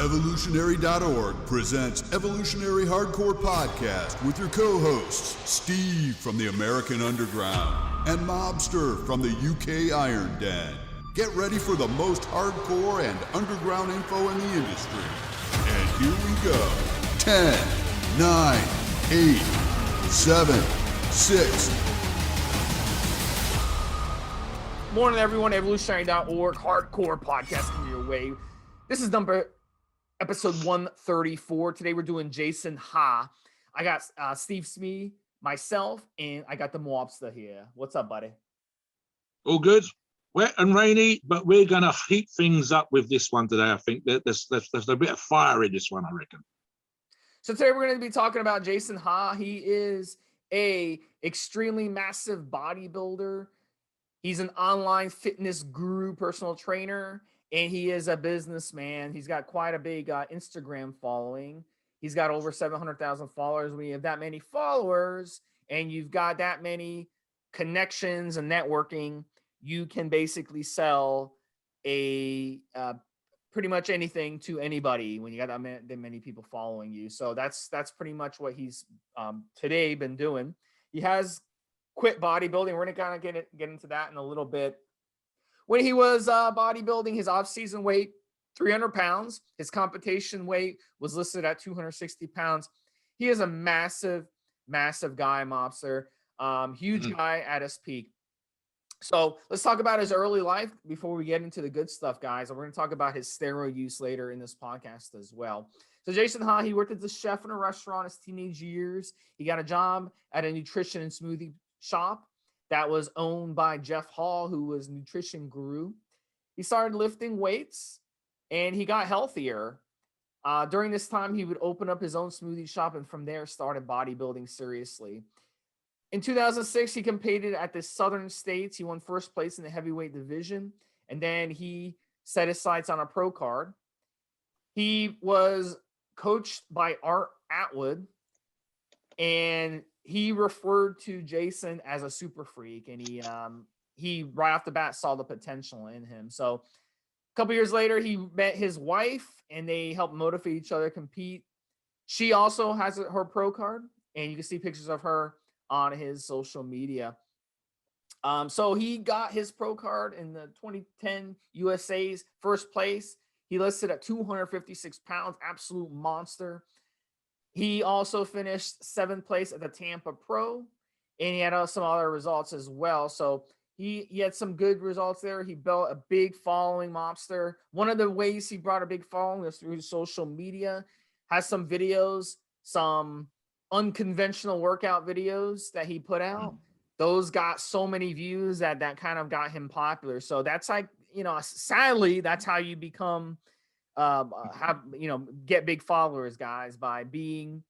Evolutionary.org presents Evolutionary Hardcore Podcast with your co-hosts, Steve from the American Underground and Mobster from the UK Iron Den. Get ready for the most hardcore and underground info in the industry. And here we go. 10, 9, 8, 7, 6. Morning, everyone. Evolutionary.org Hardcore Podcast coming your way. This is episode 134. Today we're doing Jason Huh. I got Stevesmi, myself, and I got the Mobster here. What's up, buddy? All good. Wet and rainy, but we're going to heat things up with this one today. I think there's a bit of fire in this one, I reckon. So today we're going to be talking about Jason Huh. He is a extremely massive bodybuilder. He's an online fitness guru, personal trainer, and he is a businessman. He's got quite a big Instagram following. He's got over 700,000 followers. When you have that many followers and you've got that many connections and networking, you can basically sell pretty much anything to anybody when you got that many people following you. So that's pretty much what he's today been doing. He has quit bodybuilding. We're gonna kind of get into that in a little bit. When he was bodybuilding, his off-season weight, 300 pounds. His competition weight was listed at 260 pounds. He is a massive, massive guy, Mobster. Huge guy at his peak. So let's talk about his early life before we get into the good stuff, guys. And we're going to talk about his steroid use later in this podcast as well. So Jason Huh, he worked as a chef in a restaurant his teenage years. He got a job at a nutrition and smoothie shop that was owned by Jeff Hall, who was nutrition guru. He started lifting weights and he got healthier. During this time, he would open up his own smoothie shop and from there started bodybuilding seriously. In 2006, he competed at the Southern States. He won first place in the heavyweight division, and then he set his sights on a pro card. He was coached by Art Atwood, and he referred to Jason as a super freak, and he right off the bat saw the potential in him. So a couple years later, he met his wife, and they helped motivate each other compete. She also has her pro card, and you can see pictures of her on his social media. So he got his pro card in the 2010 USA's first place. He listed at 256 pounds, absolute monster. He also finished 7th place at the Tampa Pro, and he had some other results as well. So he had some good results there. He built a big following, Mobster. One of the ways he brought a big following was through social media. Has some videos, some unconventional workout videos that he put out. Those got so many views that kind of got him popular. So that's like, sadly, that's how you become get big followers, guys, by being,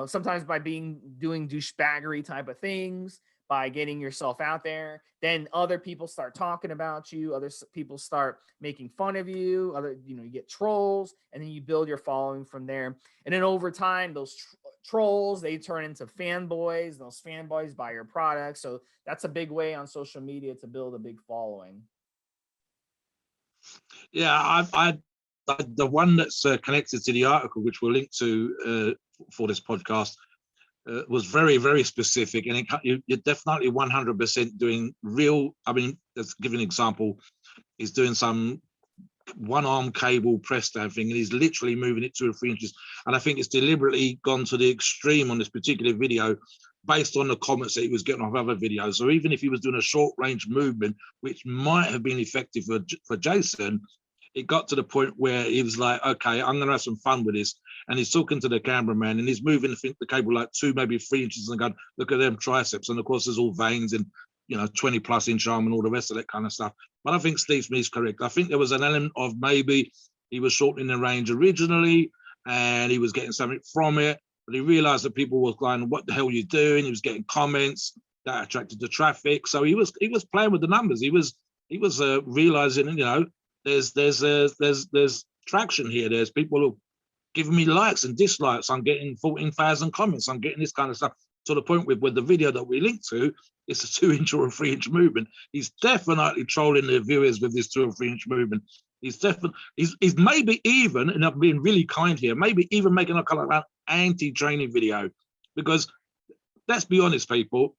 sometimes by doing douchebaggery type of things, by getting yourself out there. Then other people start talking about you. Other people start making fun of you. You get trolls, and then you build your following from there. And then over time, those trolls, they turn into fanboys. Those fanboys buy your products. So that's a big way on social media to build a big following. Yeah, the one that's connected to the article, which we'll link to for this podcast, was very, very specific. And you're definitely 100% doing real. I mean, let's give an example. He's doing some one-arm cable press down thing, and he's literally moving it 2 or 3 inches. And I think it's deliberately gone to the extreme on this particular video based on the comments that he was getting off other videos. So even if he was doing a short-range movement, which might have been effective for Jason, it got to the point where he was like, okay, I'm going to have some fun with this. And he's talking to the cameraman, and he's moving the cable like 2, maybe 3 inches, and going, look at them triceps. And of course, there's all veins and 20+ inch arm and all the rest of that kind of stuff. But I think Steve Smith's correct. I think there was an element of maybe he was shortening the range originally and he was getting something from it, but he realized that people were going, what the hell are you doing? He was getting comments that attracted the traffic. So he was playing with the numbers. He was realizing, there's traction here. There's people who giving me likes and dislikes. I'm getting 14,000 comments. I'm getting this kind of stuff. To the point with the video that we linked to, it's a 2 inch or a 3 inch movement. He's definitely trolling the viewers with this 2 or 3 inch movement. He's definitely, he's maybe even, and I'm being really kind here, maybe even making a kind of an anti-training video, because let's be honest, people,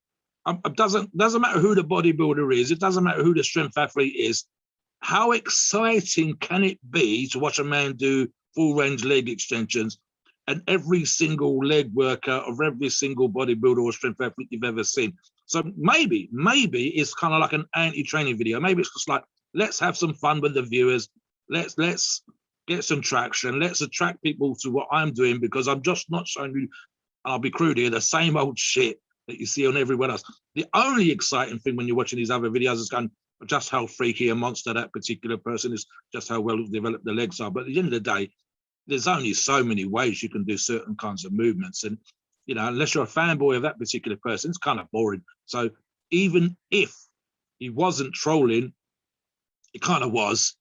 it doesn't matter who the bodybuilder is, it doesn't matter who the strength athlete is. How exciting can it be to watch a man do full range leg extensions, and every single leg workout of every single bodybuilder or strength athlete you've ever seen? So maybe it's kind of like an anti-training video. Maybe it's just like, let's have some fun with the viewers. Let's get some traction. Let's attract people to what I'm doing, because I'm just not showing you, I'll be crude here, the same old shit that you see on everyone else. The only exciting thing when you're watching these other videos is going, just how freaky a monster that particular person is, just how well developed the legs are. But at the end of the day, there's only so many ways you can do certain kinds of movements. And, you know, unless you're a fanboy of that particular person, it's kind of boring. So even if he wasn't trolling, it kind of was.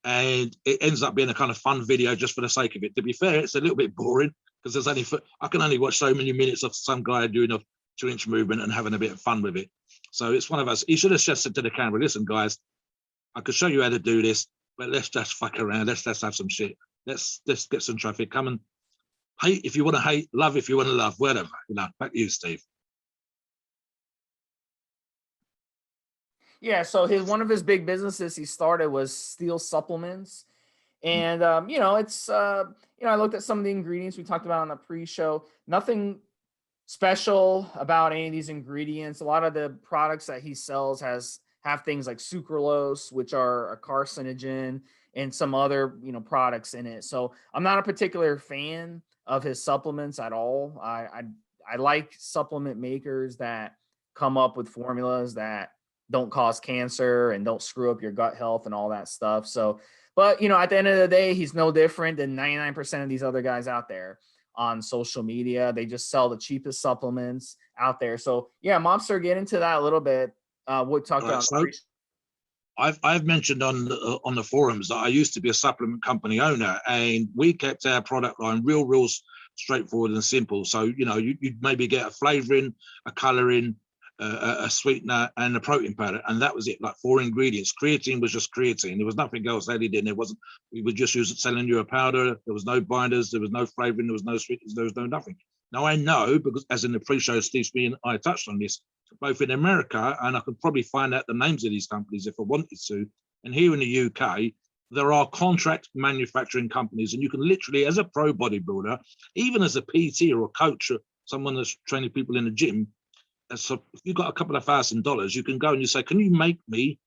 And it ends up being a kind of fun video just for the sake of it. To be fair, it's a little bit boring, because there's only, I can only watch so many minutes of some guy doing a 2-inch movement and having a bit of fun with it. So it's one of us. He should have just said to the camera, listen, guys, I could show you how to do this, but let's just fuck around. Let's have some shit. Let's get some traffic. Come and hate if you want to hate, love if you want to love, whatever. You know, back to you, Steve. Yeah, so one of his big businesses he started was Steel Supplements. And you know, it's you know, I looked at some of the ingredients we talked about on the pre-show. Nothing special about any of these ingredients. A lot of the products that he sells have things like sucralose, which are a carcinogen, and some other, you know, products in it. So I'm not a particular fan of his supplements at all. I like supplement makers that come up with formulas that don't cause cancer and don't screw up your gut health and all that stuff. So, but you know, at the end of the day, he's no different than 99% of these other guys out there on social media. They just sell the cheapest supplements out there. So yeah, Mobster, get into that a little bit. We'll talk about. So I've mentioned on the forums that I used to be a supplement company owner, and we kept our product line real straightforward and simple. So, you know, you'd maybe get a flavoring, a coloring, a sweetener, and a protein powder, and that was it. Like 4 ingredients. Creatine was just creatine. There was nothing else added in. There wasn't. We would just use it, selling you a powder. There was no binders. There was no flavoring. There was no sweeteners. There was no nothing. Now I know, because as in the pre-show, Stevesmi and I touched on this, both in America, and I could probably find out the names of these companies if I wanted to. And here in the UK, there are contract manufacturing companies, and you can literally, as a pro bodybuilder, even as a PT or a coach, or someone that's training people in the gym, so if you've got a couple of $1,000, you can go and you say, can you make me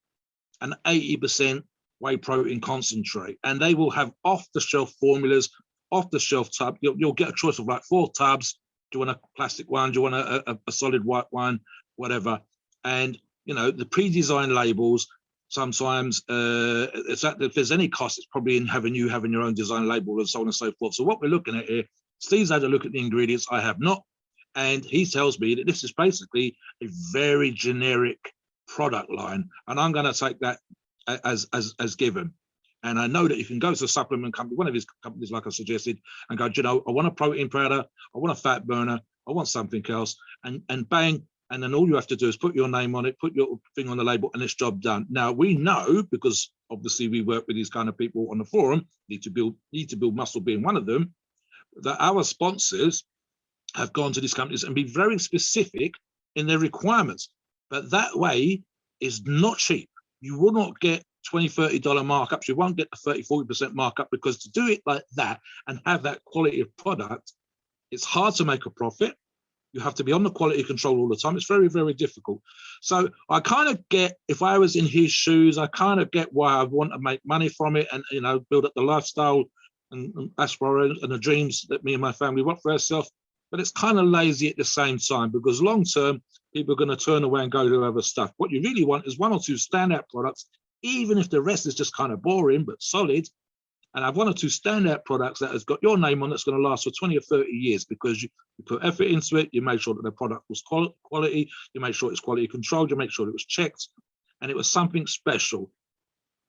an 80% whey protein concentrate? And they will have off-the-shelf formulas, off-the-shelf tub. You'll get a choice of like 4 tubs. Do you want a plastic one? Do you want a solid white one? Whatever. And, you know, the pre-designed labels, sometimes it's that if there's any cost, it's probably in having your own design label and so on and so forth. So what we're looking at here, Steve's had a look at the ingredients. I have not. And he tells me that this is basically a very generic product line. And I'm going to take that as given. And I know that you can go to a supplement company, one of his companies, like I suggested, and go, you know, I want a protein powder, I want a fat burner, I want something else, and bang. And then all you have to do is put your name on it, put your thing on the label, and it's job done. Now we know, because obviously we work with these kind of people on the forum, need to build muscle being one of them, that our sponsors have gone to these companies and be very specific in their requirements. But that way is not cheap. You will not get $20, $30 markups. You won't get the 30-40% markup, because to do it like that and have that quality of product, it's hard to make a profit. You have to be on the quality control all the time. It's very, very difficult. So I kind of get, if I was in his shoes, I kind of get why I want to make money from it and, you know, build up the lifestyle and aspirations and the dreams that me and my family want for ourselves. But it's kind of lazy at the same time, because long term, people are going to turn away and go to other stuff. What you really want is 1 or 2 standout products, even if the rest is just kind of boring but solid. And I have 1 or 2 standout products that has got your name on, that's going to last for 20 or 30 years, because you put effort into it, you made sure that the product was quality, you made sure it's quality controlled, you made sure it was checked, and it was something special.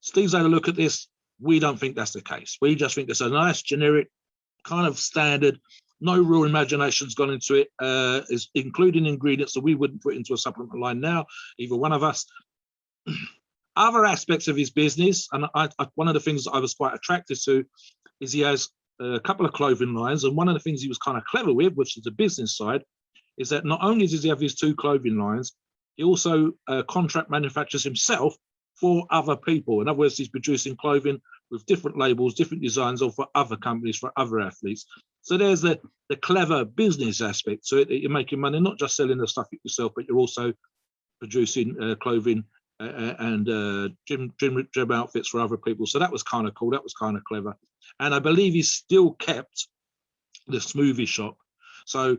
Steve's had a look at this. We don't think that's the case. We just think it's a nice, generic, kind of standard, no real imagination's gone into it, is including ingredients that we wouldn't put into a supplement line now, either one of us. other aspects of his business, and one of the things that I was quite attracted to is he has a couple of clothing lines, and one of the things he was kind of clever with, which is the business side, is that not only does he have his 2 clothing lines, he also contract manufactures himself for other people. In other words, he's producing clothing with different labels, different designs, or for other companies, for other athletes. So there's the clever business aspect to it, that you're making money, not just selling the stuff yourself, but you're also producing clothing and gym outfits for other people. So that was kind of cool. That was kind of clever. And I believe he's still kept the smoothie shop. So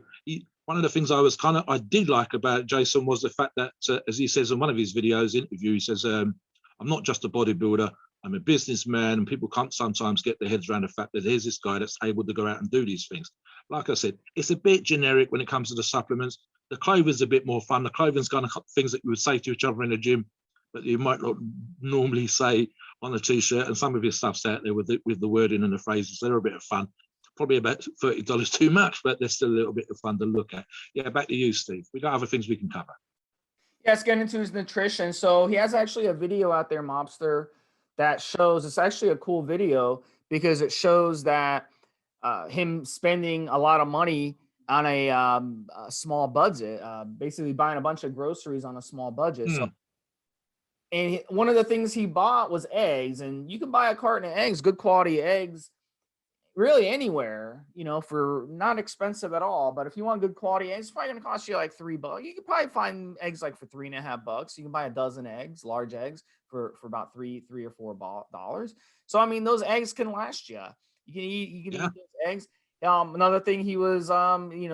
one of the things I did like about Jason was the fact that, as he says in one of his videos interview, he says, I'm not just a bodybuilder, I'm a businessman, and people can't sometimes get their heads around the fact that there's this guy that's able to go out and do these things. Like I said, it's a bit generic when it comes to the supplements. The clothing's a bit more fun. The clothing's kind of things that you would say to each other in the gym, but you might not normally say on a t-shirt. And some of his stuff's out there with the wording and the phrases. They're a bit of fun. Probably about $30 too much, but they're still a little bit of fun to look at. Yeah, back to you, Steve. We got other things we can cover. Yeah, let's get into his nutrition. So he has actually a video out there, Mobster, that shows, it's actually a cool video because it shows that him spending a lot of money on a small budget, basically buying a bunch of groceries on a small budget. So, and one of the things he bought was eggs, and you can buy a carton of eggs, good quality eggs, really anywhere, for not expensive at all. But if you want good quality eggs, it's probably going to cost you like $3. You can probably find eggs like for $3.50. You can buy a dozen eggs, large eggs, for about $3 or $4. So I mean, those eggs can last you. You can eat those eggs. Another thing, he was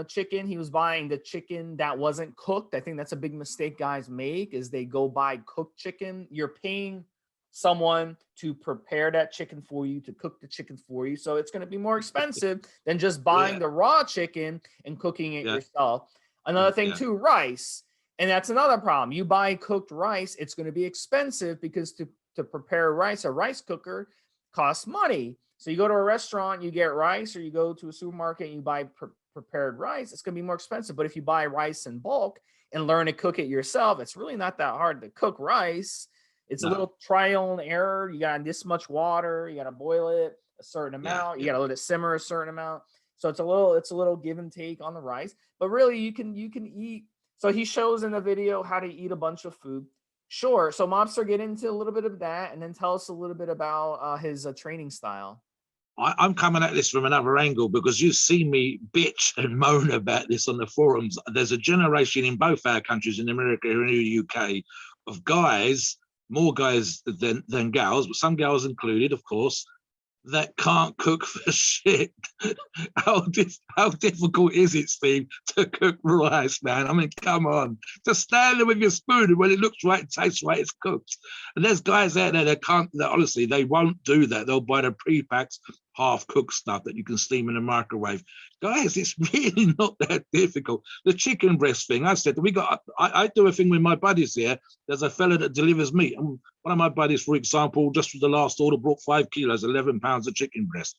chicken. He was buying the chicken that wasn't cooked. I think that's a big mistake guys make, is they go buy cooked chicken. You're paying someone to prepare that chicken for you, to cook the chicken for you. So it's going to be more expensive than just buying the raw chicken and cooking it yourself. Another thing too, rice. And that's another problem. You buy cooked rice, it's going to be expensive because to prepare rice, a rice cooker costs money. So you go to a restaurant, you get rice, or you go to a supermarket and you buy prepared rice, it's going to be more expensive. But if you buy rice in bulk and learn to cook it yourself, it's really not that hard to cook rice. It's a little trial and error. You got this much water. You got to boil it a certain amount. You got to let it simmer a certain amount. So it's a little give and take on the rice. But really, you can eat. So he shows in the video how to eat a bunch of food. Sure. So Mobster, get into a little bit of that, and then tell us a little bit about his training style. I'm coming at this from another angle because you see me bitch and moan about this on the forums. There's a generation in both our countries, in America and in the UK, of guys, more guys than gals, but some gals included, of course, that can't cook for shit. How difficult is it, Steve, to cook rice, man? I mean, come on. Just stand there with your spoon, and when it looks right, tastes right, it's cooked. And there's guys out there that honestly, they won't do that. They'll buy the pre-packed, half-cooked stuff that you can steam in a microwave. Guys, it's really not that difficult. The chicken breast thing, I said, I do a thing with my buddies here. There's a fella that delivers meat. And one of my buddies, for example, just for the last order, brought 5 kilos, 11 pounds of chicken breast.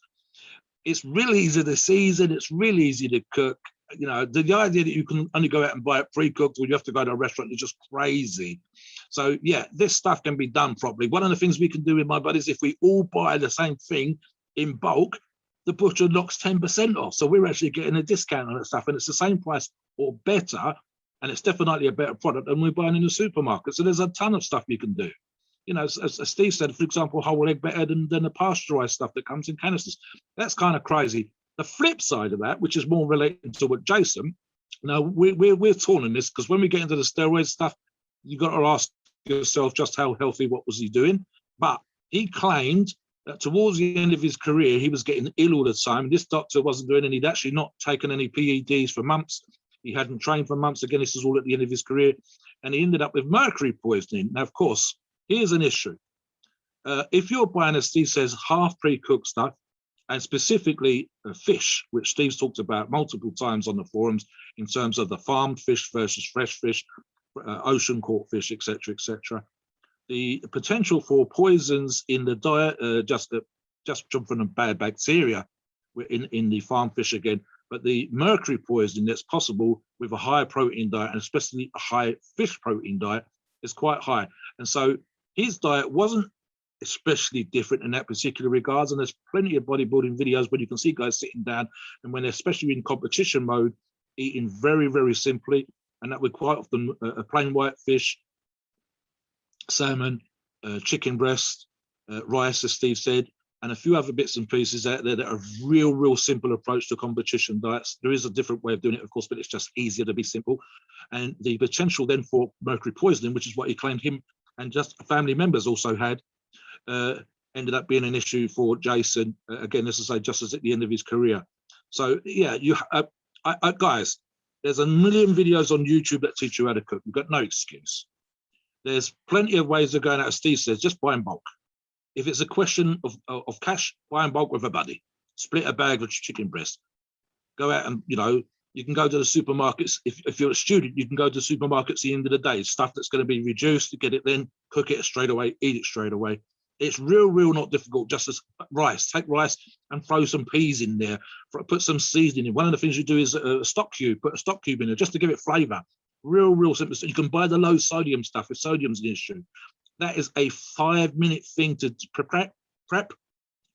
It's really easy to season. It's really easy to cook. The idea that you can only go out and buy it pre-cooked or you have to go to a restaurant is just crazy. So yeah, this stuff can be done properly. One of the things we can do with my buddies, if we all buy the same thing in bulk, the butcher knocks 10% off. So we're actually getting a discount on that stuff, and it's the same price or better, and it's definitely a better product than we're buying in the supermarket. So there's a ton of stuff you can do. As Steve said, for example, whole egg better than the pasteurized stuff that comes in canisters. That's kind of crazy. The flip side of that, which is more related to what Jason, now we're torn on this, because when we get into the steroid stuff, you've got to ask yourself just how healthy, what was he doing? But he claimed that towards the end of his career, he was getting ill all the time. This doctor wasn't doing any, he'd actually not taken any PEDs for months. He hadn't trained for months. Again, this is all at the end of his career. And he ended up with mercury poisoning. Now, of course, here's an issue. If you're buying, as Steve says, half pre-cooked stuff, and specifically fish, which Steve's talked about multiple times on the forums in terms of the farmed fish versus fresh fish, ocean caught fish, etc., etc. The potential for poisons in the diet, just from the bad bacteria in the farm fish again, but the mercury poisoning that's possible with a high protein diet, and especially a high fish protein diet, is quite high. And so his diet wasn't especially different in that particular regards. And there's plenty of bodybuilding videos where you can see guys sitting down and when they're especially in competition mode, eating very, very simply. And that would quite often a plain white fish, salmon, chicken breast, rice, as Steve said, and a few other bits and pieces out there that are real simple approach to competition diets. There is a different way of doing it, of course, but it's just easier to be simple. And the potential then for mercury poisoning, which is what he claimed him and just family members also had, ended up being an issue for Jason. Again, as I say, just as at the end of his career. So yeah, guys, there's a million videos on YouTube that teach you how to cook. You've got no excuse. There's plenty of ways of going out, as Steve says, just buy in bulk. If it's a question of cash, buy in bulk with a buddy. Split a bag of chicken breast. Go out and, you can go to the supermarkets. If you're a student, you can go to the supermarkets at the end of the day. Stuff that's going to be reduced, to get it then, cook it straight away, eat it straight away. It's real not difficult, just as rice. Take rice and throw some peas in there. Put some seasoning in. One of the things you do is a stock cube. Put a stock cube in there just to give it flavor. Real simple. You can buy the low sodium stuff if sodium's an issue. That is a 5-minute thing to prep,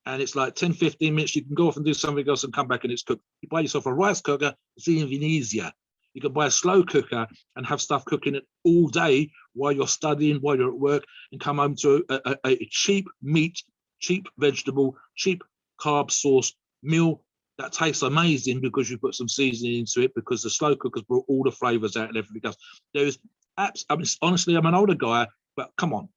and it's like 10-15 minutes. You can go off and do something else and come back and it's cooked. You buy yourself a rice cooker, it's even easier. You can buy a slow cooker and have stuff cooking it all day while you're studying, while you're at work, and come home to a cheap meat, cheap vegetable, cheap carb source meal that tastes amazing because you put some seasoning into it, because the slow cooker's brought all the flavors out and everything else. There's apps. I mean, honestly, I'm an older guy, but come on.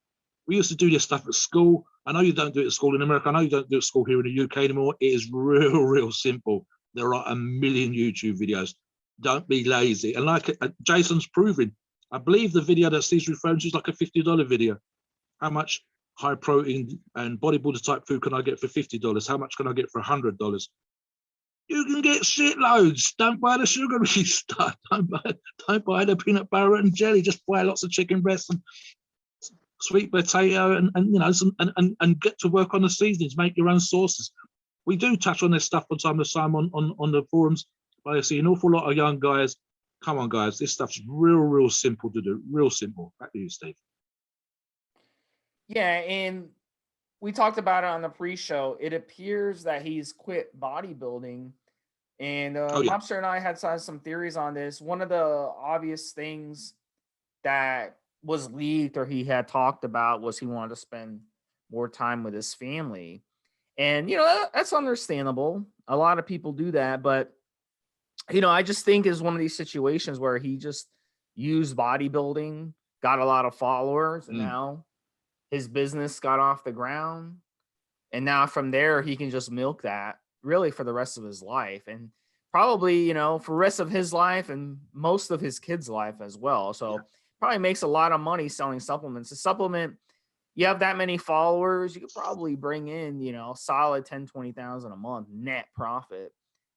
We used to do this stuff at school. I know you don't do it at school in America. I know you don't do it at school here in the UK anymore. It is real simple. There are a million YouTube videos. Don't be lazy. And like Jason's proving, I believe the video that Steve's referring to is like a $50 video. How much high protein and bodybuilder type food can I get for $50? How much can I get for $100? You can get shitloads. Don't buy the sugary stuff. Don't buy the peanut butter and jelly. Just buy lots of chicken breasts and sweet potato and get to work on the seasonings. Make your own sauces. We do touch on this stuff from time to time on the forums. But I see an awful lot of young guys. Come on, guys. This stuff's real simple to do. Real simple. Back to you, Steve. Yeah, and we talked about it on the pre-show. It appears that he's quit bodybuilding, and Mobster and I had some theories on this. One of the obvious things that was leaked or he had talked about was he wanted to spend more time with his family, and that's understandable. A lot of people do that, but I just think is one of these situations where he just used bodybuilding, got a lot of followers, and now his business got off the ground. And now from there, he can just milk that really for the rest of his life. And probably, for the rest of his life and most of his kids' life as well. So probably makes a lot of money selling supplements. A supplement, you have that many followers, you could probably bring in, solid 10, 20,000 a month net profit.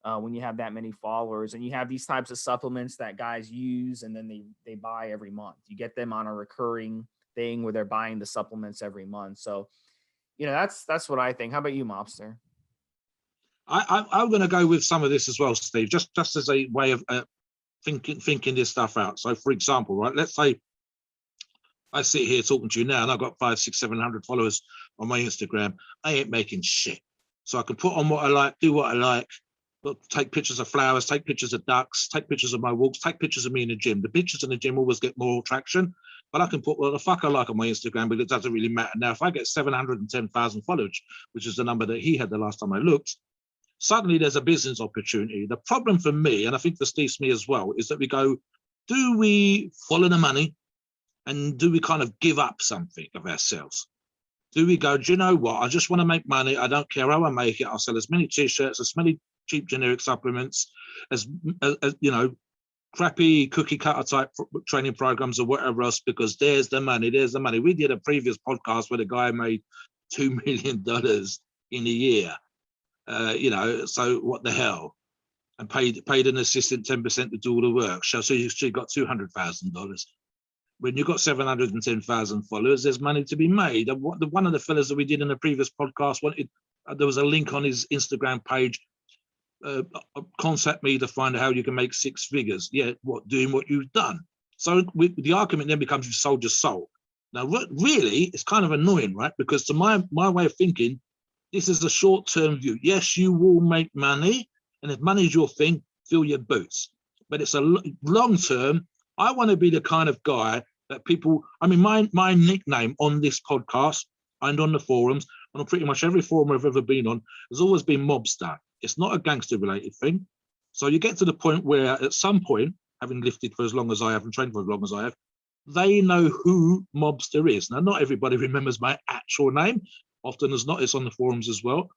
When you have that many followers and you have these types of supplements that guys use and then they buy every month. You get them on a recurring thing where they're buying the supplements every month. So, that's what I think. How about you, Mobster? I'm going to go with some of this as well, Steve, just as a way of thinking this stuff out. So, for example, right, let's say I sit here talking to you now and I've got 500, 600, 700 followers on my Instagram. I ain't making shit. So I can put on what I like, do what I like. Take pictures of flowers, take pictures of ducks, take pictures of my walks, take pictures of me in the gym. The pictures in the gym always get more traction, but I can put what the fuck I like on my Instagram, but it doesn't really matter. Now, if I get 710,000 followers, which is the number that he had the last time I looked, suddenly there's a business opportunity. The problem for me, and I think for Stevesmi as well, is that we go, do we follow the money and do we kind of give up something of ourselves? Do we go, do you know what? I just want to make money. I don't care how I make it. I'll sell as many t-shirts, as many cheap generic supplements, as crappy cookie cutter type training programs or whatever else, because there's the money. We did a previous podcast where the guy made $2 million in a year, so what the hell, and paid an assistant 10% to do all the work. So you got $200,000. When you've got 710,000 followers, there's money to be made. And one of the fellas that we did in the previous podcast wanted, there was a link on his Instagram page. Contact me to find out how you can make 6 figures. Yeah, doing what you've done. So the argument then becomes you sold your soul. Now, really, it's kind of annoying, right? Because to my way of thinking, this is a short-term view. Yes, you will make money, and if money is your thing, fill your boots. But it's a long-term. I want to be the kind of guy that people, I mean, my nickname on this podcast and on the forums, and on pretty much every forum I've ever been on, has always been Mobster. It's not a gangster-related thing. So you get to the point where at some point, having lifted for as long as I have and trained for as long as I have, they know who Mobster is. Now, not everybody remembers my actual name. Often as not, it's on the forums as well.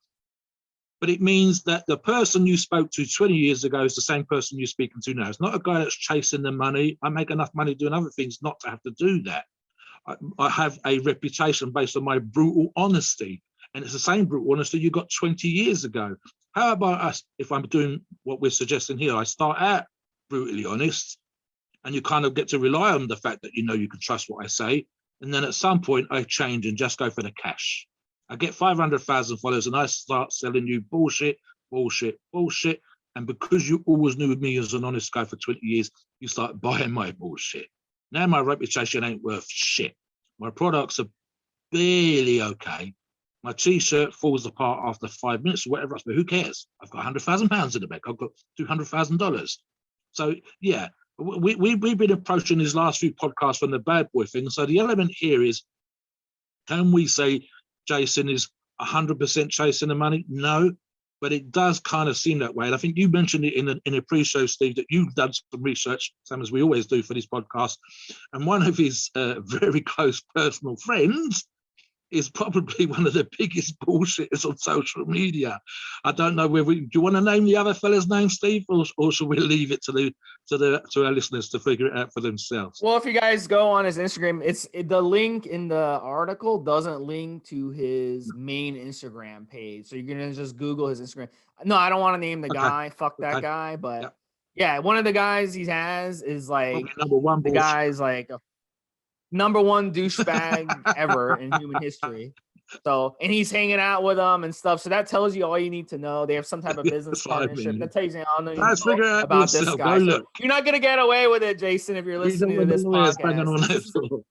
But it means that the person you spoke to 20 years ago is the same person you're speaking to now. It's not a guy that's chasing the money. I make enough money doing other things not to have to do that. I have a reputation based on my brutal honesty. And it's the same brutal honesty you got 20 years ago. How about us, if I'm doing what we're suggesting here, I start out brutally honest, and you kind of get to rely on the fact that you know you can trust what I say. And then at some point I change and just go for the cash. I get 500,000 followers and I start selling you bullshit, bullshit, bullshit. And because you always knew me as an honest guy for 20 years, you start buying my bullshit. Now my reputation ain't worth shit. My products are barely okay. My t-shirt falls apart after 5 minutes or whatever else, but who cares? I've got £100,000 in the bank. I've got $200,000. So yeah, we've been approaching these last few podcasts from the bad boy thing. So the element here is, can we say Jason is 100% chasing the money? No, but it does kind of seem that way. And I think you mentioned it in a pre-show, Steve, that you've done some research, same as we always do for this podcast. And one of his very close personal friends is probably one of the biggest bullshitters on social media. I don't know whether do you want to name the other fella's name, Steve, or should we leave it to our listeners to figure it out for themselves? Well, if you guys go on his Instagram, the link in the article doesn't link to his main Instagram page, so you're gonna just Google his Instagram. No, I don't want to name the guy. Fuck that guy. But yeah, one of the guys he has is like number one. The guy's like a number one douchebag ever in human history. So, and he's hanging out with them and stuff. So that tells you all you need to know. They have some type of business partnership. That tells you all you know about this guy. So you're not gonna get away with it, Jason, if you're listening to this podcast.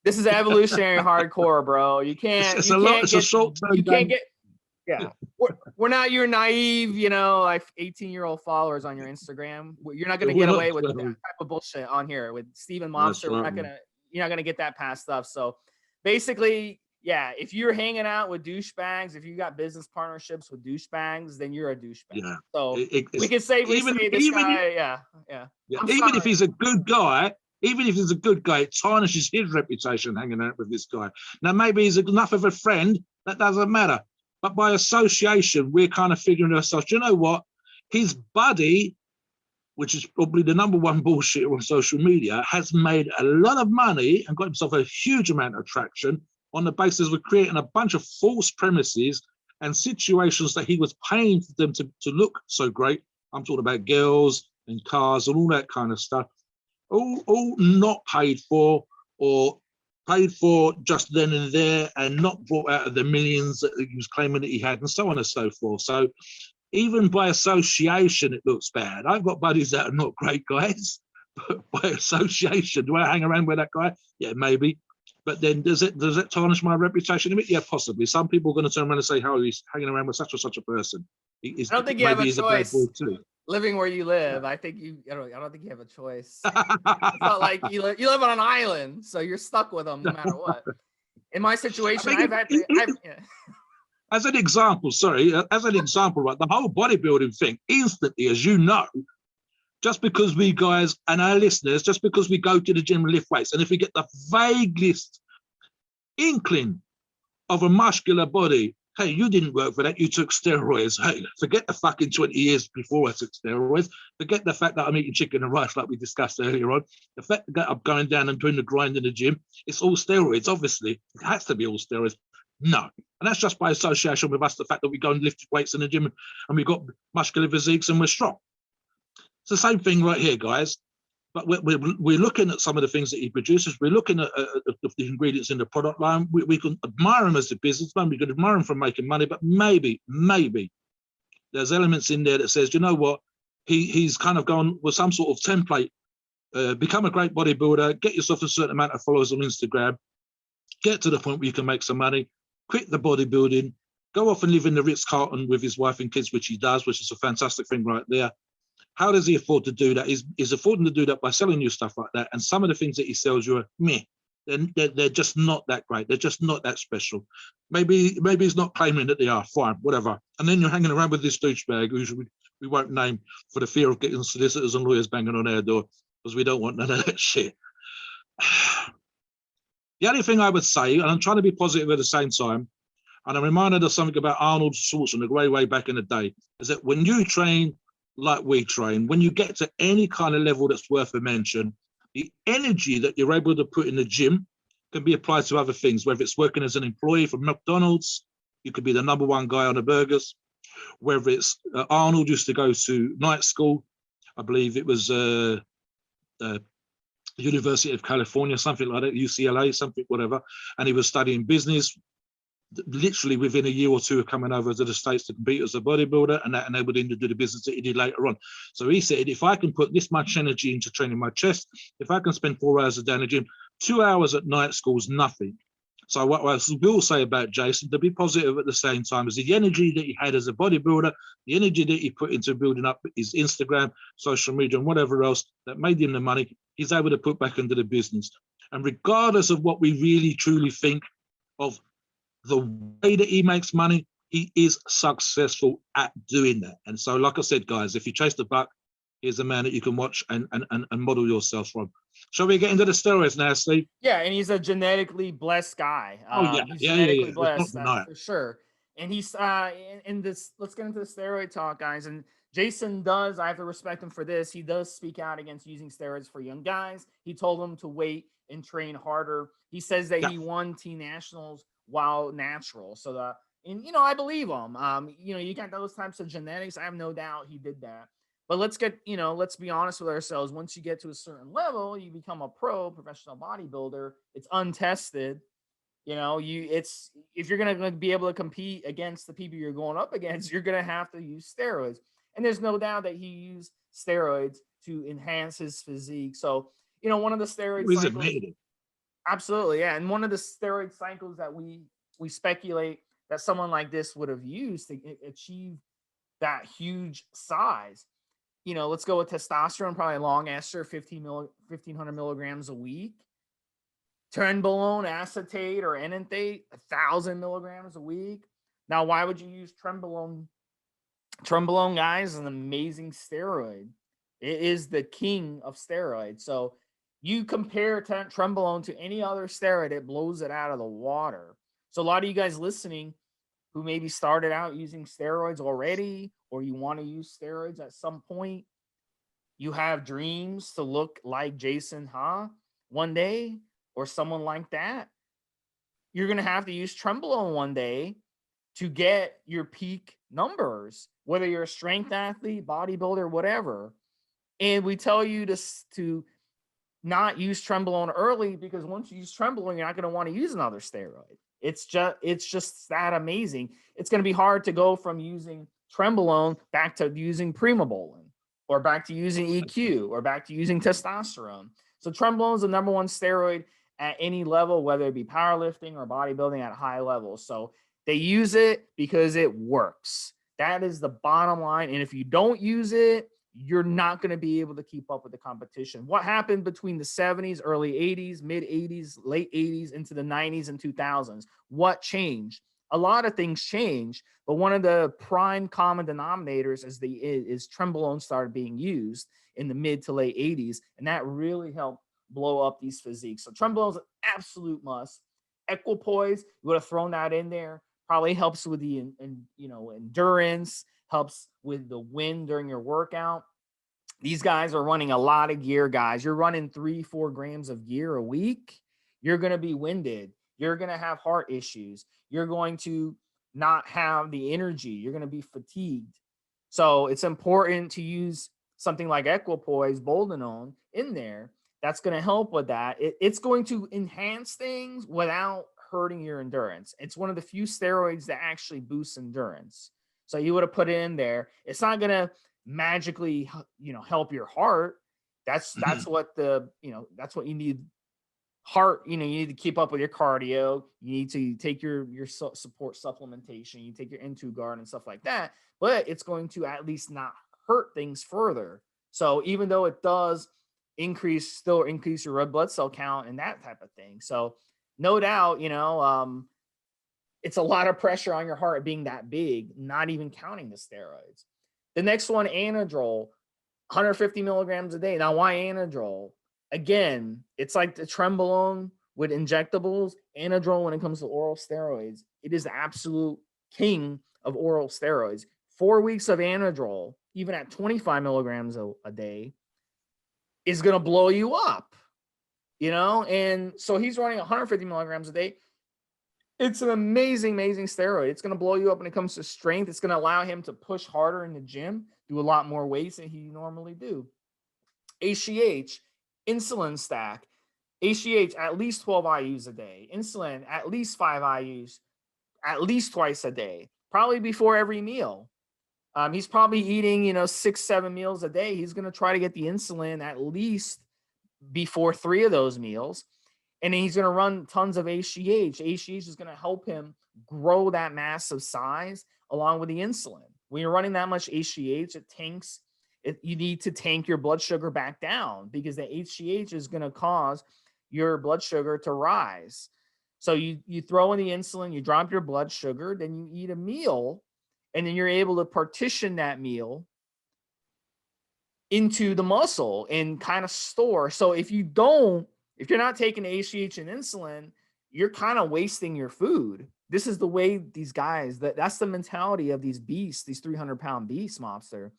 This is evolutionary hardcore, bro. You can't. You can't get. Yeah, we're not your naive, like 18-year-old followers on your Instagram. You're not gonna get away with that type of bullshit on here with Steve and Mobster. You're not gonna get that past stuff. So basically, yeah, if you're hanging out with douchebags, if you got business partnerships with douchebags, then you're a douchebag. Yeah. So we can safely say this guy, yeah. Even if he's a good guy. Even if he's a good guy, it tarnishes his reputation hanging out with this guy. Now, maybe he's enough of a friend, that doesn't matter. But by association, we're kind of figuring ourselves, you know what? His buddy, which is probably the number one bullshit on social media, has made a lot of money and got himself a huge amount of traction on the basis of creating a bunch of false premises and situations that he was paying for them to look so great. I'm talking about girls and cars and all that kind of stuff. All not paid for, or paid for just then and there, and not brought out of the millions that he was claiming that he had, and so on and so forth. So even by association, it looks bad. I've got buddies that are not great guys, but by association, do I hang around with that guy? Yeah, maybe. But then does it tarnish my reputation a bit? Yeah, possibly. Some people are going to turn around and say, "How he's hanging around with such or such a person." I don't think you have a choice. Living where you live, I don't think you have a choice. It's not like you live on an island, so you're stuck with them no matter what. In my situation, as an example, right, the whole bodybuilding thing, instantly, as you know, just because we guys and our listeners, just because we go to the gym and lift weights, and if we get the vaguest inkling of a muscular body, hey, you didn't work for that, you took steroids. Hey, forget the fucking 20 years before I took steroids. Forget the fact that I'm eating chicken and rice like we discussed earlier on. The fact that I'm going down and doing the grind in the gym, it's all steroids, obviously. It has to be all steroids. No. And that's just by association with us, the fact that we go and lift weights in the gym and we've got muscular physiques and we're strong. It's the same thing right here, guys. But we're looking at some of the things that he produces. We're looking at the ingredients in the product line. We can admire him as a businessman. We can admire him for making money. But maybe there's elements in there that says, you know what? He's kind of gone with some sort of template become a great bodybuilder, get yourself a certain amount of followers on Instagram, get to the point where you can make some money, quit the bodybuilding, go off and live in the Ritz-Carlton with his wife and kids, which he does, which is a fantastic thing right there. How does he afford to do that? He's affording to do that by selling you stuff like that. And some of the things that he sells you are meh. They're just not that great. They're just not that special. Maybe he's not claiming that they are. Fine, whatever. And then you're hanging around with this douchebag who we won't name for the fear of getting solicitors and lawyers banging on our door, because we don't want none of that shit. The only thing I would say, and I'm trying to be positive at the same time, and I'm reminded of something about Arnold Schwarzenegger way back in the day, is that when you train like we train, when you get to any kind of level that's worth a mention, the energy that you're able to put in the gym can be applied to other things, whether it's working as an employee for McDonald's, you could be the #1 guy on the burgers, whether it's Arnold used to go to night school, I believe it was University of California, something like that, UCLA, something, whatever, and he was studying business, literally within a year or two of coming over to the States to compete as a bodybuilder, and that enabled him to do the business that he did later on. So he said, if I can put this much energy into training my chest, if I can spend 4 hours a day in the gym, 2 hours at night school is nothing. So what I will say about Jason, to be positive at the same time, is the energy that he had as a bodybuilder, the energy that he put into building up his Instagram, social media, and whatever else that made him the money, he's able to put back into the business. And regardless of what we really truly think of the way that he makes money, he is successful at doing that. And so, like I said, guys, if you chase the buck, here's a man that you can watch and model yourself from. Shall we get into the steroids now, Steve? Yeah, and he's a genetically blessed guy. He's yeah. genetically blessed, that's for sure. And he's in this. Let's get into the steroid talk, guys. And Jason does. I have to respect him for this. He does speak out against using steroids for young guys. He told them to wait and train harder. He says that he won teen nationals while natural. So and I believe him. You got those types of genetics. I have no doubt he did that. But let's be honest with ourselves. Once you get to a certain level, you become a professional bodybuilder. It's untested. If you're gonna be able to compete against the people you're going up against, you're gonna have to use steroids. And there's no doubt that he used steroids to enhance his physique. So, one of the steroid cycles, absolutely, yeah. And one of the steroid cycles that we speculate that someone like this would have used to achieve that huge size. Let's go with testosterone, probably long ester, 1,500 milligrams a week. Trenbolone, acetate, or enanthate, 1,000 milligrams a week. Now, why would you use trenbolone? Trenbolone, guys, is an amazing steroid. It is the king of steroids. So you compare trenbolone to any other steroid, it blows it out of the water. So a lot of you guys listening who maybe started out using steroids already, or you want to use steroids at some point, you have dreams to look like Jason Huh one day, or someone like that, you're going to have to use trenbolone one day to get your peak numbers, whether you're a strength athlete, bodybuilder, whatever. And we tell you to not use trenbolone early, because once you use trenbolone, you're not going to want to use another steroid. It's just that amazing. It's going to be hard to go from using trenbolone back to using primobolan, or back to using EQ, or back to using testosterone. So trenbolone is the #1 steroid at any level, whether it be powerlifting or bodybuilding at high levels. So they use it because it works. That is the bottom line. And if you don't use it, you're not going to be able to keep up with the competition. What happened between the 70s, early 80s, mid 80s, late 80s, into the 90s and 2000s? What changed? A lot of things changed, but one of the prime common denominators is trenbolone started being used in the mid to late 80s, and that really helped blow up these physiques. So trenbolone is an absolute must. Equipoise, you would have thrown that in there. Probably helps with the endurance, helps with the wind during your workout. These guys are running a lot of gear, guys. You're running 3-4 grams of gear a week. You're going to be winded. You're going to have heart issues. You're going to not have the energy. You're going to be fatigued. So it's important to use something like Equipoise, Boldenone in there. That's going to help with that. It's going to enhance things without hurting your endurance. It's one of the few steroids that actually boosts endurance. So you would have put it in there. It's not going to magically, help your heart. That's what that's what you need. Heart, you need to keep up with your cardio. You need to take your support supplementation. You take your N2 guard and stuff like that, but it's going to at least not hurt things further. So even though it does still increase your red blood cell count and that type of thing. So no doubt, it's a lot of pressure on your heart being that big, not even counting the steroids. The next one, Anadrol, 150 milligrams a day. Now, why Anadrol? Again, it's like the Trenbolone with injectables. Anadrol, when it comes to oral steroids, it is the absolute king of oral steroids. 4 weeks of Anadrol, even at 25 milligrams a day, is going to blow you up, And so he's running 150 milligrams a day. It's an amazing, amazing steroid. It's going to blow you up when it comes to strength. It's going to allow him to push harder in the gym, do a lot more weights than he normally do. HGH, insulin stack. HGH, at least 12 IUs a day. Insulin, at least 5 IUs, at least twice a day, probably before every meal. He's probably eating, 6-7 meals a day. He's going to try to get the insulin at least before 3 of those meals. And then he's going to run tons of HGH. HGH is going to help him grow that massive size along with the insulin. When you're running that much HGH, you need to tank your blood sugar back down because the HGH is going to cause your blood sugar to rise. So you throw in the insulin, you drop your blood sugar, then you eat a meal, and then you're able to partition that meal into the muscle and kind of store. So if you're not taking HGH and insulin, you're kind of wasting your food. This is the way these guys, that's the mentality of these beasts, these 300-pound beasts, Mobster.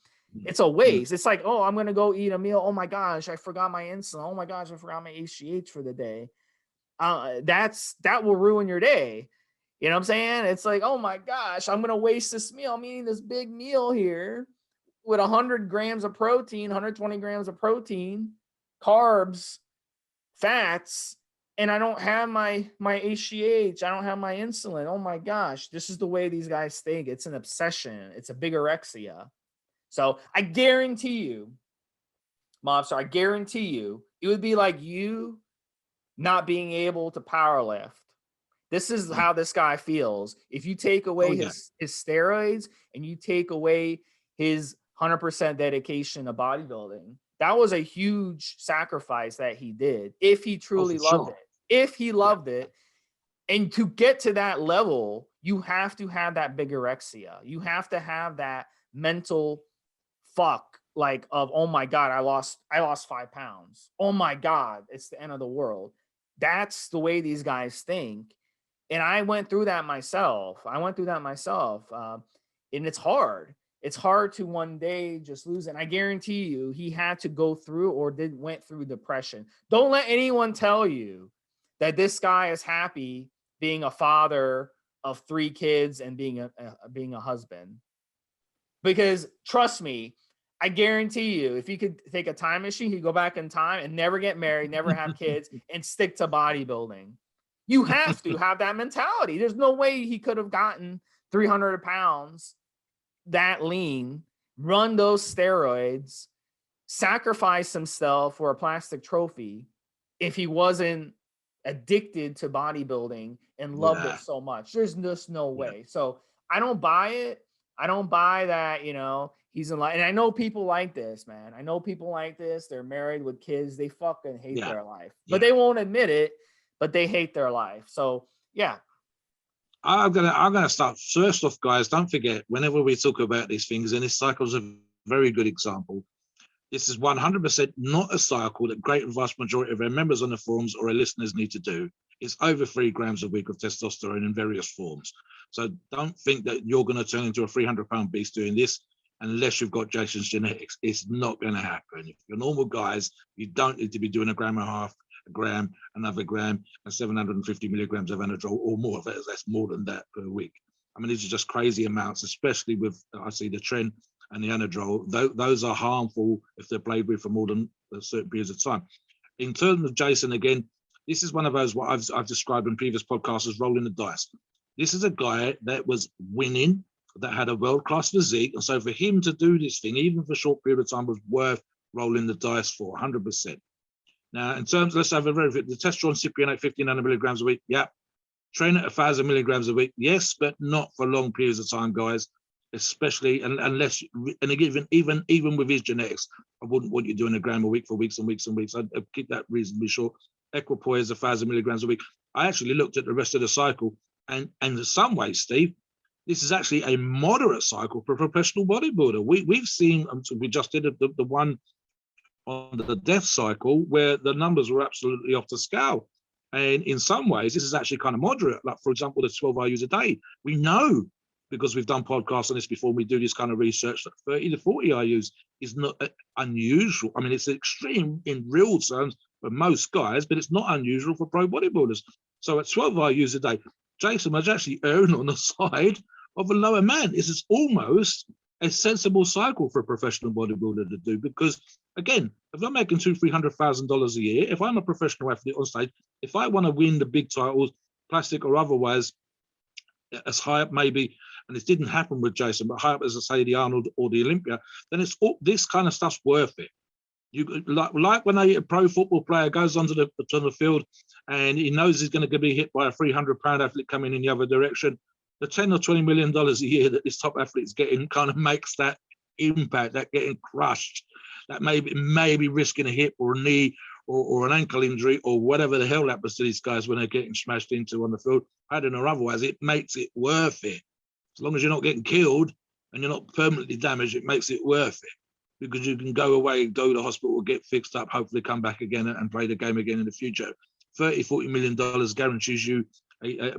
It's a waste. It's like, oh, I'm going to go eat a meal. Oh my gosh, I forgot my insulin. Oh my gosh, I forgot my HGH for the day. That will ruin your day. You know what I'm saying? It's like, oh my gosh, I'm going to waste this meal. I'm eating this big meal here with 100 grams of protein, 120 grams of protein, carbs, fats, and I don't have my HGH. I don't have my insulin. Oh my gosh, this is the way these guys think. It's an obsession. It's a bigorexia. So I guarantee you, Mobster, it would be like you not being able to power lift. This is how this guy feels. If you take away his steroids and you take away his 100% dedication to bodybuilding, that was a huge sacrifice that he did. If he truly loved it, if he loved it, and to get to that level, you have to have that bigorexia. You have to have that mental fuck, like of, oh my God, I lost 5 pounds. Oh my God, it's the end of the world. That's the way these guys think. And I went through that myself. And it's hard. It's hard to one day just lose it. And I guarantee you, he had to go through went through depression. Don't let anyone tell you that this guy is happy being a father of 3 kids and being a husband. Because trust me, I guarantee you, if he could take a time machine, he'd go back in time and never get married, never have kids, and stick to bodybuilding. You have to have that mentality. There's no way he could have gotten 300 pounds that lean, run those steroids, sacrifice himself for a plastic trophy if he wasn't addicted to bodybuilding and loved it so much. There's just no way. So I don't buy it. I don't buy that, he's in life. And I know people like this, man. I know people like this. They're married with kids. They fucking hate their life, but they won't admit it, but they hate their life. So yeah. I'm gonna start. First off, guys, don't forget, whenever we talk about these things, and this cycle is a very good example. This is 100% not a cycle that great vast majority of our members on the forums or our listeners need to do. It's over 3 grams a week of testosterone in various forms. So don't think that you're going to turn into a 300-pound beast doing this unless you've got Jason's genetics. It's not going to happen. If you're normal guys, you don't need to be doing 1.5 grams, a gram, another gram, and 750 milligrams of Anadrol or more. That's more than that per week. I mean, these are just crazy amounts, especially with, I see the Tren and the Anadrol. Those are harmful if they're played with for more than certain periods of time. In terms of Jason, again, this is one of those what I've described in previous podcasts as rolling the dice. This is a guy that was winning, that had a world-class physique, and so for him to do this thing, even for a short period of time, was worth rolling the dice for 100%. Now, in terms, let's have a very the testosterone cypionate 1500 milligrams a week. Yeah. Train at 1,000 milligrams a week. Yes, but not for long periods of time, guys. Especially unless, and even with his genetics, I wouldn't want you doing a gram a week for weeks and weeks and weeks. I'd keep that reasonably short. Equipoise 1,000 milligrams a week. I actually looked at the rest of the cycle, and in some ways, Steve, this is actually a moderate cycle for a professional bodybuilder. We've seen, we just did the one on the death cycle where the numbers were absolutely off the scale. And in some ways, this is actually kind of moderate. Like, for example, the 12 IUs a day. We know, because we've done podcasts on this before, we do this kind of research, that 30 to 40 IUs is not unusual. I mean, it's extreme in real terms for most guys, but it's not unusual for pro bodybuilders. So at 12 IUs a day, Jason was actually erring on the side of a lower man. This is almost a sensible cycle for a professional bodybuilder to do, because again, if I'm making $200,000-300,000 a year, if I'm a professional athlete on stage, if I want to win the big titles, plastic or otherwise, as high up maybe, and it didn't happen with Jason, but high up as I say, the Arnold or the Olympia, then it's all this kind of stuff's worth it. You like when a pro football player goes onto the field and he knows he's going to be hit by a 300-pound athlete coming in the other direction. The $10 or $20 million a year that this top athlete's getting kind of makes that impact, that getting crushed, that maybe risking a hip or a knee or an ankle injury or whatever the hell happens to these guys when they're getting smashed into on the field, adding or otherwise, it makes it worth it. As long as you're not getting killed and you're not permanently damaged, it makes it worth it, because you can go away, go to the hospital, get fixed up, hopefully come back again and play the game again in the future. $30-40 million guarantees you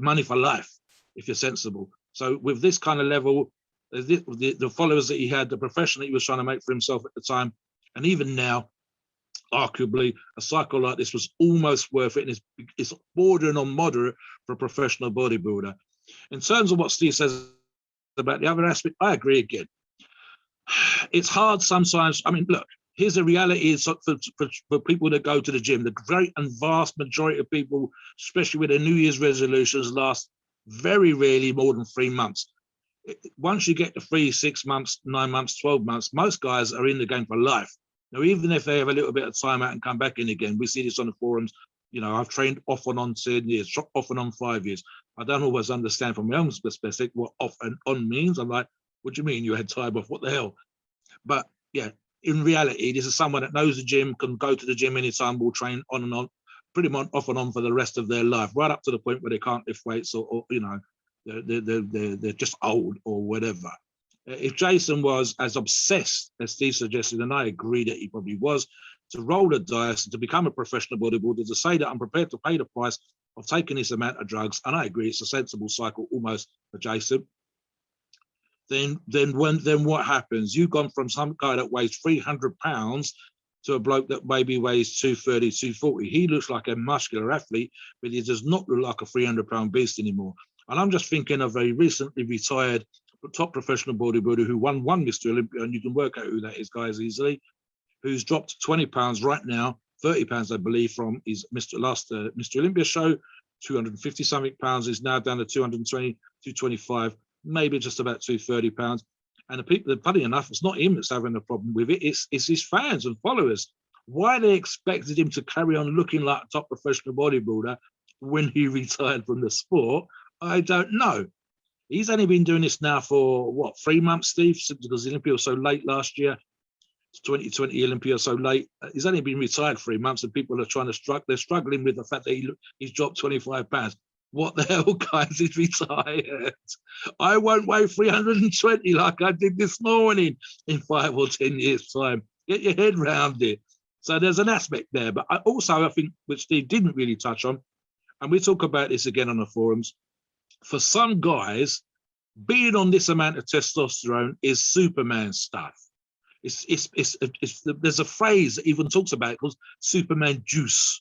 money for life if you're sensible. So with this kind of level, the followers that he had, the profession that he was trying to make for himself at the time, and even now, arguably, a cycle like this was almost worth it, and it's bordering on moderate for a professional bodybuilder. In terms of what Steve says about the other aspect, I agree again. It's hard sometimes. I mean, look, here's the reality is for people that go to the gym, the great and vast majority of people, especially with their New Year's resolutions, last very rarely more than 3 months. Once you get to 3, 6 months, 9 months, 12 months, most guys are in the game for life. Now, even if they have a little bit of time out and come back in again, we see this on the forums. You know, I've trained off and on 10 years, off and on 5 years. I don't always understand from my own perspective what off and on means. I'm like, what do you mean you had time off? What the hell? But yeah, in reality, this is someone that knows the gym, can go to the gym anytime, will train on and on, pretty much off and on for the rest of their life, right up to the point where they can't lift weights or you know, they're just old or whatever. If Jason was as obsessed as Steve suggested, and I agree that he probably was, to roll the dice and to become a professional bodybuilder, to say that I'm prepared to pay the price of taking this amount of drugs, and I agree it's a sensible cycle almost for Jason, then what happens? You've gone from some guy that weighs 300 pounds to a bloke that maybe weighs 230, 240. He looks like a muscular athlete, but he does not look like a 300-pound beast anymore. And I'm just thinking of a recently retired top professional bodybuilder who won Mr. Olympia, and you can work out who that is, guys, easily, who's dropped 20 pounds right now, 30 pounds, I believe, from his Mr. Olympia show, 250 something pounds, is now down to 220, 225, maybe just about 230 pounds. And the people, funny enough, it's not him that's having a problem with it, it's his fans and followers. Why they expected him to carry on looking like a top professional bodybuilder when he retired from the sport, I don't know. He's only been doing this now for, what, 3 months, Steve? Because the Olympia was so late last year. 2020 Olympia so late. He's only been retired 3 months, and people are trying to struggle. They're struggling with the fact that he's dropped 25 pounds. What the hell, guys? He's retired. I won't weigh 320 like I did this morning in 5 or 10 years' time. Get your head round it. So there's an aspect there. But I think, which Steve didn't really touch on, and we talk about this again on the forums, for some guys, being on this amount of testosterone is Superman stuff. There's a phrase that even talks about it called Superman juice.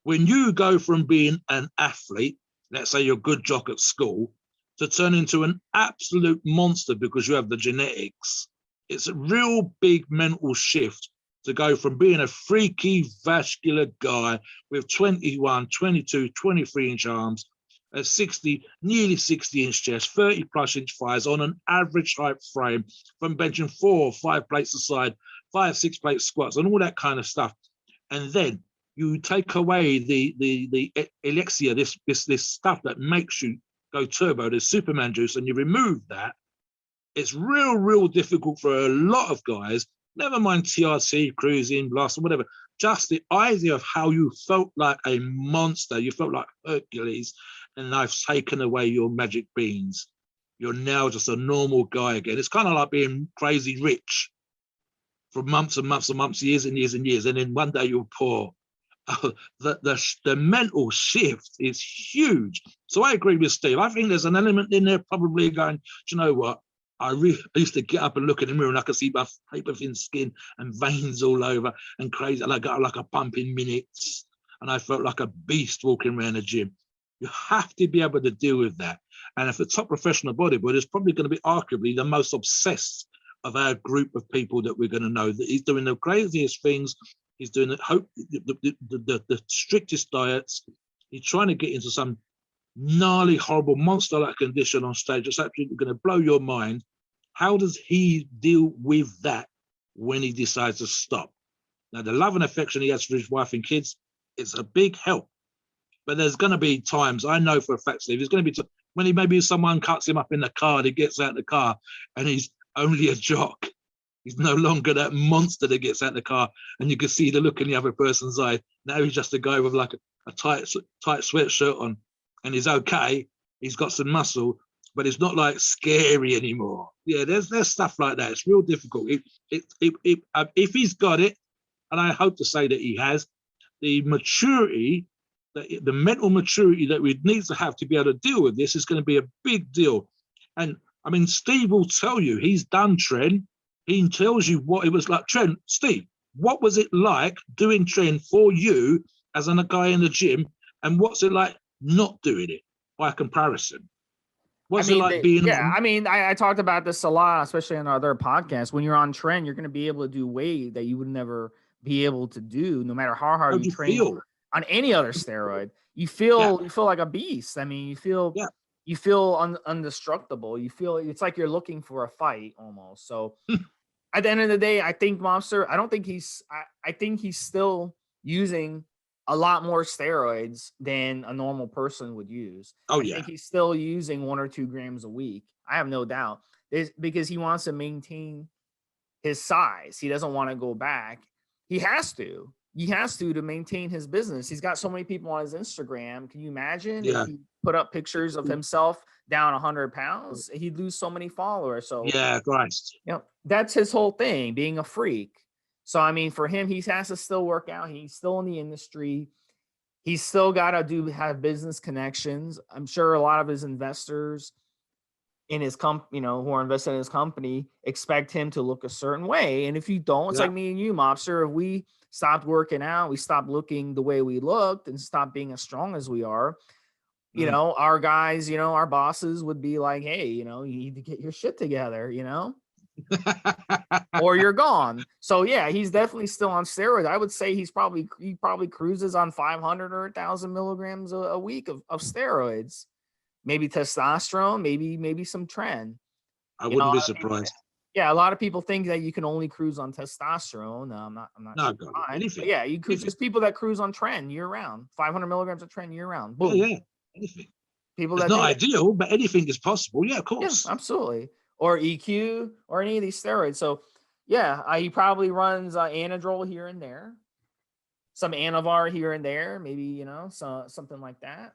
When you go from being an athlete, let's say you're a good jock at school, to turn into an absolute monster because you have the genetics, it's a real big mental shift to go from being a freaky vascular guy with 21, 22, 23-inch arms, a 60, nearly 60-inch chest, 30-plus-inch thighs on an average height frame from benching 4 or 5 plates aside, 5, 6 plate squats, and all that kind of stuff. And then you take away the elixir, this stuff that makes you go turbo, the Superman juice, and you remove that. It's real difficult for a lot of guys. Never mind TRT, cruising, blast, or whatever. Just the idea of how you felt like a monster, you felt like Hercules, and I've taken away your magic beans. You're now just a normal guy again. It's kind of like being crazy rich for months and months and months, years and years and years, and then one day you're poor. The mental shift is huge. So I agree with Steve. I think there's an element in there probably going, do you know what? I used to get up and look in the mirror and I could see my paper thin skin and veins all over and crazy. And I got like a pump in minutes and I felt like a beast walking around the gym. You have to be able to deal with that. And if a top professional bodybuilder is probably going to be arguably the most obsessed of our group of people that we're going to know, that he's doing the craziest things. He's doing the strictest diets. He's trying to get into some gnarly, horrible, monster-like condition on stage. It's absolutely going to blow your mind. How does he deal with that when he decides to stop? Now, the love and affection he has for his wife and kids is a big help. But there's going to be times, I know for a fact, Steve, there's going to be when maybe someone cuts him up in the car and he gets out of the car and he's only a jock. He's no longer that monster that gets out of the car and you can see the look in the other person's eye. Now he's just a guy with like a tight sweatshirt on and he's okay. He's got some muscle, but it's not like scary anymore. Yeah, there's stuff like that. It's real difficult. If he's got it, and I hope to say that he has, the maturity, the mental maturity that we need to have to be able to deal with this is going to be a big deal. And I mean, Steve will tell you, he's done Tren. He tells you what it was like. Tren, Steve, what was it like doing Tren for you as a guy in the gym? And what's it like not doing it by comparison? What's it like being on? I mean, I talked about this a lot, especially on other podcasts. When you're on Tren, you're going to be able to do weight that you would never be able to do, no matter how hard you train on any other steroid. You feel like a beast. I mean, you feel indestructible. You feel it's like you're looking for a fight almost. So at the end of the day, I think Mobster, I think he's still using a lot more steroids than a normal person would use. I think he's still using 1 or 2 grams a week. I have no doubt. Because he wants to maintain his size. He doesn't want to go back. He has to maintain his business. He's got so many people on his Instagram. Can you imagine if he put up pictures of himself down 100 pounds? He'd lose so many followers. So Christ. That's his whole thing, being a freak. So, I mean, for him, he has to still work out. He's still in the industry. He's still got to have business connections. I'm sure a lot of his investors in his who are invested in his company expect him to look a certain way. And if you don't, it's like me and you, Mobster. If we stopped working out, we stopped looking the way we looked and stopped being as strong as we are, our guys, our bosses would be like, hey, you need to get your shit together, or you're gone. So he's definitely still on steroids. I would say he probably cruises on 500 or 1,000 milligrams a week of steroids, maybe testosterone, maybe some Tren. I wouldn't be surprised. A lot of people think that you can only cruise on testosterone. I'm not. No, anything. You cruise. There's people that cruise on Tren year round, 500 milligrams of Tren year round. Boom. Yeah, anything. People it's not ideal, but anything is possible. Yeah, of course. Yeah, absolutely. Or EQ or any of these steroids. So, he probably runs Anadrol here and there, some Anavar here and there, maybe something like that.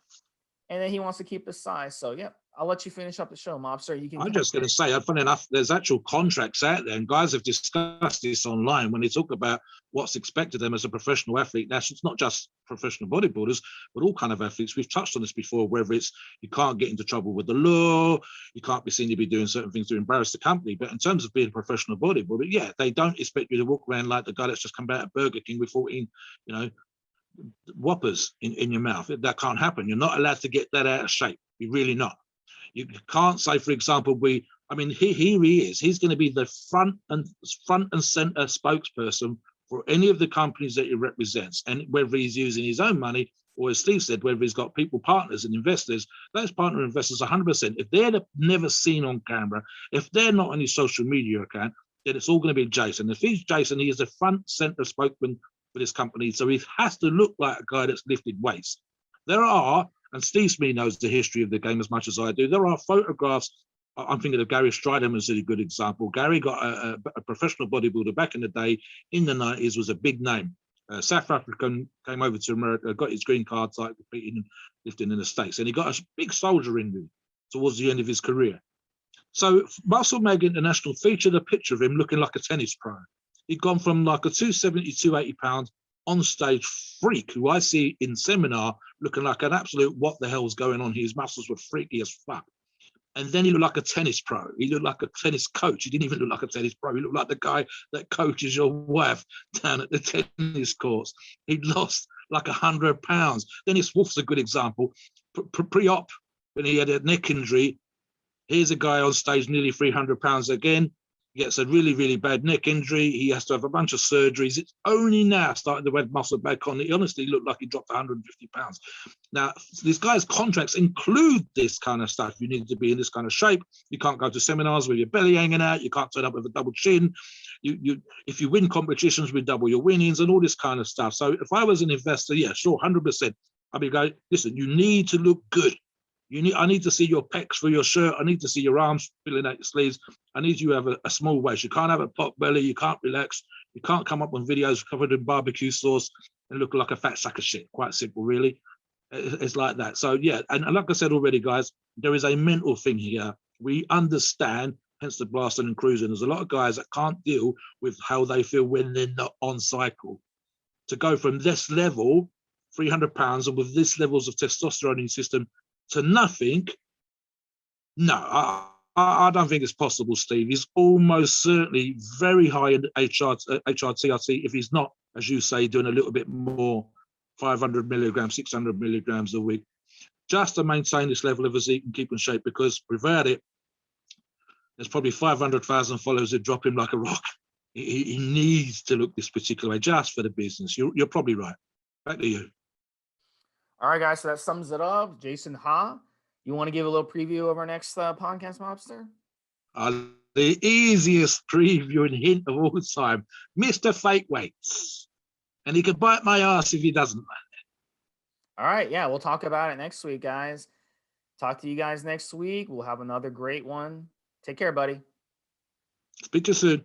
And then he wants to keep his size. So, I'll let you finish up the show, Mobster. I'm just going to say, funny enough, there's actual contracts out there, and guys have discussed this online when they talk about what's expected of them as a professional athlete. It's not just professional bodybuilders, but all kind of athletes. We've touched on this before, whether it's you can't get into trouble with the law, you can't be seen to be doing certain things to embarrass the company. But in terms of being a professional bodybuilder, they don't expect you to walk around like the guy that's just come out of Burger King with 14, whoppers in your mouth. That can't happen. You're not allowed to get that out of shape. You're really not. You can't say, for example, here he is. He's going to be the front and center spokesperson for any of the companies that he represents, and whether he's using his own money or as Steve said, whether he's got people, partners and investors, those partner investors 100%, if they're never seen on camera, if they're not on his social media account, then it's all going to be Jason. If he's Jason, he is a front center spokesman for this company. So he has to look like a guy that's lifted weights. There are, and Stevesmi knows the history of the game as much as I do, there are photographs. I'm thinking of Gary Striderman as a good example. Gary got a professional bodybuilder back in the day, in the 90s, was a big name. South African, came over to America, got his green card, started competing and lifting in the States. And he got a big soldier injury towards the end of his career. So Muscle Mag International featured a picture of him looking like a tennis pro. He'd gone from like a 270, 280 pound on stage freak who I see in seminar looking like an absolute what the hell's going on. His muscles were freaky as fuck. And then he looked like a tennis pro. He looked like a tennis coach. He didn't even look like a tennis pro. He looked like the guy that coaches your wife down at the tennis courts. He'd lost like 100 pounds. Dennis Wolf's a good example. Pre-op, when he had a neck injury, here's a guy on stage nearly 300 pounds again. He gets a really, really bad neck injury. He has to have a bunch of surgeries. It's only now starting to have muscle back on. He honestly looked like he dropped 150 pounds. This guy's contracts include this kind of stuff. You need to be in this kind of shape. You can't go to seminars with your belly hanging out. You can't turn up with a double chin. If you win competitions, we double your winnings and all this kind of stuff. So if I was an investor, yeah, sure, 100%. I'd be going, listen, you need to look good. I need to see your pecs for your shirt. I need to see your arms filling out your sleeves. I need you to have a small waist. You can't have a pot belly. You can't relax. You can't come up on videos covered in barbecue sauce and look like a fat sack of shit. Quite simple, really. It's like that. So, yeah, and like I said already, guys, there is a mental thing here. We understand, hence the blasting and cruising. There's a lot of guys that can't deal with how they feel when they're not on cycle. To go from this level, 300 pounds, and with this levels of testosterone in your system, to nothing, no, I don't think it's possible, Steve. He's almost certainly very high in HRTRT, if he's not, as you say, doing a little bit more, 500 milligrams, 600 milligrams a week, just to maintain this level of physique and keep in shape, because without it, there's probably 500,000 followers that drop him like a rock. He needs to look this particular way just for the business. You're probably right. Back to you. All right, guys, so that sums it up. Jason Huh, you want to give a little preview of our next podcast, Mobster? The easiest preview and hint of all time, Mr. Fake Weights. And he could bite my ass if he doesn't. All right, yeah, we'll talk about it next week, guys. Talk to you guys next week. We'll have another great one. Take care, buddy. Speak to you soon.